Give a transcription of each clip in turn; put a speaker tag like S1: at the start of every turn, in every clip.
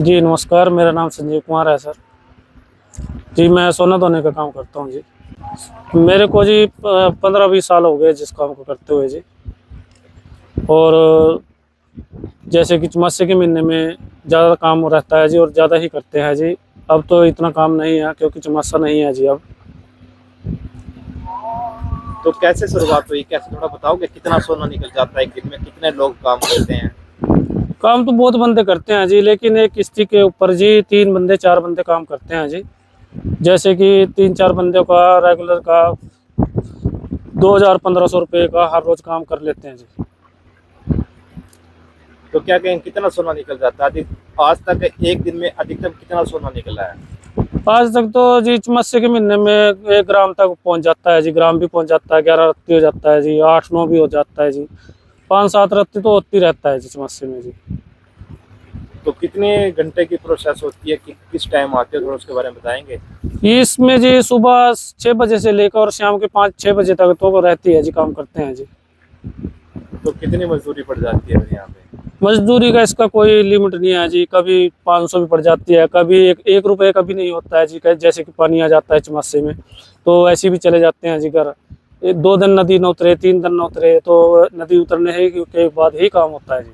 S1: जी नमस्कार, मेरा नाम संजीव कुमार है सर। जी मैं सोना धोने का काम करता हूँ जी। मेरे को जी 15-20 साल हो गए जिस काम को करते हुए जी। और जैसे कि मत्स्य के महीने में ज़्यादा काम रहता है जी और ज़्यादा ही करते हैं जी। अब तो इतना काम नहीं है क्योंकि चमस्सा नहीं है जी अब।
S2: तो कैसे शुरुआत हुई, कैसे थोड़ा बताओगे? कितना सोना निकल जाता है एक दिन में? कितने लोग काम करते हैं?
S1: काम तो बहुत बंदे करते हैं जी, लेकिन एक किश्ती के ऊपर जी 3 बंदे 4 बंदे काम करते हैं जी। जैसे कि 3-4 बंदों का रेगुलर का 2,000-1,500 रुपये का हर रोज़ काम कर लेते हैं जी।
S2: तो क्या कहें, कितना सोना निकल जाता है आज तक एक दिन में अधिकतम कितना सोना निकला है?
S1: आज तक तो जी मत्स्य के महीने में 1 ग्राम तक पहुंच जाता है जी। ग्राम भी पहुंच जाता है, 11 रत्ती हो जाता है जी, 8-9 भी हो जाता है जी, 5-7 रत्ती तो होती रहता है जी मत्स्य में जी।
S2: तो कितने घंटे की प्रोसेस होती है, किस टाइम आते हो, थोड़ा उसके बारे में बताएंगे?
S1: इसमें जी सुबह 6 बजे से लेकर और शाम के 5-6 बजे तक तो रहती है जी, काम करते हैं जी।
S2: तो कितनी मजदूरी पड़ जाती है फिर यहाँ पे?
S1: मजदूरी का इसका कोई लिमिट नहीं है जी। कभी 500 भी पड़ जाती है, कभी एक रुपये का भी नहीं होता है जी। जैसे कि पानी आ जाता है चमस्से में तो ऐसे भी चले जाते हैं जी घर। 2 दिन नदी न उतरे, 3 दिन न उतरे तो नदी उतरने के बाद ही काम होता है जी।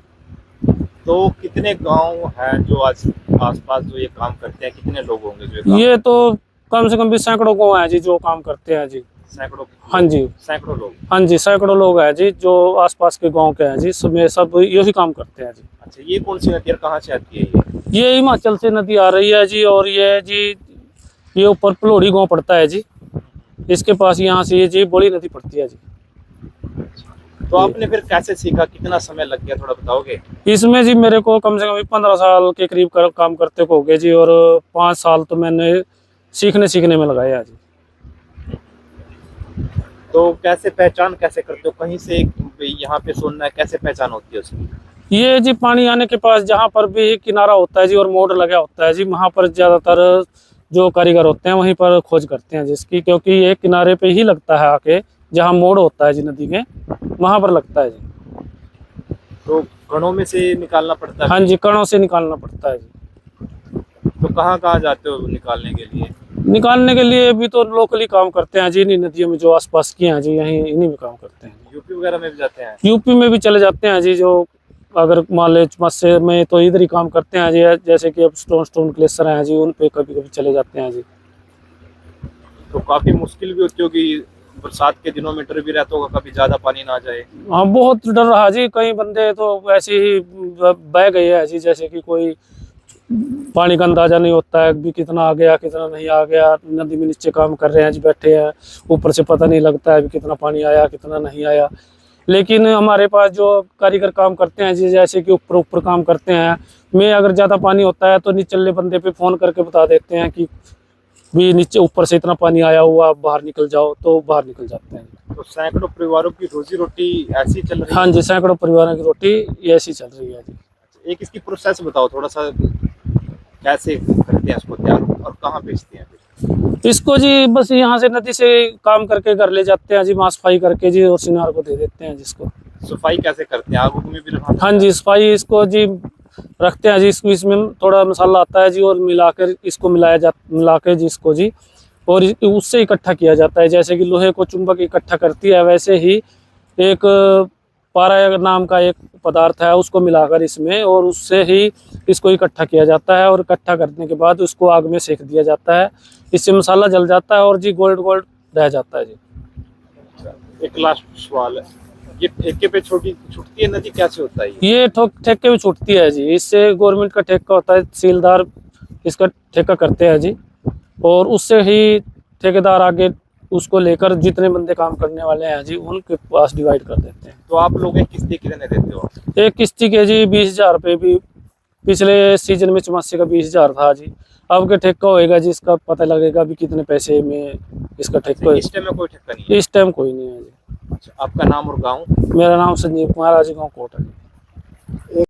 S2: तो कितने गांव हैं जो आज आसपास जो ये काम करते हैं? कितने लोग होंगे जो
S1: ये तो कम से कम भी सैकड़ों गाँव है जी जो काम करते हैं जी।
S2: सैकड़ों?
S1: हाँ जी,
S2: सैकड़ों लोग?
S1: हाँ जी, सैकड़ों लोग हैं जी जो आसपास के गांव के हैं जी। सब यही काम करते हैं जी।
S2: अच्छा, ये कौन सी नदी है, कहाँ से आती है
S1: ये हिमाचल से नदी आ रही है जी। और ये जी ये ऊपर पलोड़ी गांव पड़ता है जी, इसके पास यहाँ से ये जी बड़ी नदी पड़ती है जी।
S2: तो आपने फिर कैसे सीखा, कितना समय लग गया, थोड़ा बताओगे?
S1: इसमें जी मेरे को कम से कम 15 साल के करीब काम करते हो गए जी। और 5 साल तो मैंने सीखने में लगाया जी।
S2: तो कैसे पहचान कैसे करते हो, कहीं से यहाँ पे सोना है, कैसे पहचान होती है उसकी?
S1: ये जी पानी आने के पास जहाँ पर भी किनारा होता है जी और मोड़ लगा होता है जी, वहाँ पर ज़्यादातर जो कारीगर होते हैं वहीं पर खोज करते हैं जिसकी, क्योंकि ये किनारे पे ही लगता है आके, जहाँ मोड़ होता है जी नदी के वहाँ पर लगता है जी।
S2: तो घड़ों में से निकालना पड़ता है?
S1: हाँ जी, कणों से निकालना पड़ता है जी।
S2: तो कहाँ कहाँ जाते हो निकालने के लिए?
S1: निकालने के लिए भी तो लोकली काम करते हैं जी, इन्हीं नदियों में जो आसपास की हैं जी, यहीं इन्हीं में काम करते हैं।
S2: यूपी वगैरह में भी जाते हैं?
S1: यूपी में भी चले जाते हैं जी। जो अगर मान ले मत्स्य में तो इधर ही काम करते हैं जी। जैसे कि अब स्टोन क्लेसर हैं जी, उन पे कभी कभी चले जाते हैं जी।
S2: तो काफी मुश्किल भी होती होगी, बरसात के दिनों में डर भी रहता होगा कभी ज्यादा पानी ना आ जाए?
S1: हाँ बहुत डर रहा जी। कई बंदे तो ऐसे ही बह गए हैं जी, जैसे कि कोई पानी का अंदाजा नहीं होता है भी कितना आ गया कितना नहीं आ गया। नदी में नीचे काम कर रहे हैं जी, बैठे हैं, ऊपर से पता नहीं लगता है भी कितना पानी आया कितना नहीं आया। लेकिन हमारे पास जो कारीगर काम करते हैं जी, जैसे कि ऊपर ऊपर काम करते हैं, में अगर ज़्यादा पानी होता है तो निचले बंदे पे फ़ोन करके बता देते हैं कि भी नीचे ऊपर से इतना पानी आया हुआ, बाहर निकल जाओ, तो बाहर निकल जाते हैं।
S2: तो सैकड़ों परिवारों की रोजी रोटी ऐसी चल रही है?
S1: हाँ जी, सैकड़ों परिवारों की रोटी ऐसी चल रही है जी।
S2: एक इसकी प्रोसेस बताओ थोड़ा सा, कैसे करते हैं इसको तैयार और कहाँ बेचते हैं फिर?
S1: इसको जी बस यहाँ से नदी से काम करके घर ले जाते हैं जी, मांस सफाई करके जी, और सिनार को दे देते हैं जिसको।
S2: सफाई कैसे करते हैं, आग उग में भी रखा?
S1: हाँ जी, सफाई इसको जी रखते हैं जी। इसमें थोड़ा मसाला आता है जी और मिलाकर इसको मिलाकर जी इसको जी, और उससे इकट्ठा किया जाता है। जैसे कि लोहे को चुंबक इकट्ठा करती है, वैसे ही एक पारा नाम का एक पदार्थ है, उसको मिलाकर इसमें, और उससे ही इसको इकट्ठा किया जाता है। और इकट्ठा करने के बाद उसको आग में सेक दिया जाता है। इससे मसाला जल जाता है और जी गोल्ड रह जाता है जी।
S2: एक लास्ट सवाल है, ये ठेके पे छूटती है नदी, कैसे होता है
S1: ये ठेके में छूटती है जी। इससे गवर्नमेंट का ठेका होता है, तहसीलदार इसका ठेका करते हैं जी, और उससे ही ठेकेदार आगे उसको लेकर जितने बंदे काम करने वाले हैं जी उनके पास डिवाइड कर देते हैं।
S2: तो आप लोग एक किस्ती कितने देते हो?
S1: एक किस्ती के जी 20,000 रुपये भी पिछले सीजन में चमस्से का 20,000 था जी। अब के ठेका होएगा जी, इसका पता लगेगा भी कितने पैसे में इसका ठेका।
S2: इस टाइम में कोई ठेका नहीं है?
S1: इस टाइम कोई नहीं है जी।
S2: अच्छा, आपका नाम और गाँव?
S1: मेरा नाम संजीव कुमार, गाँव कोट है जी।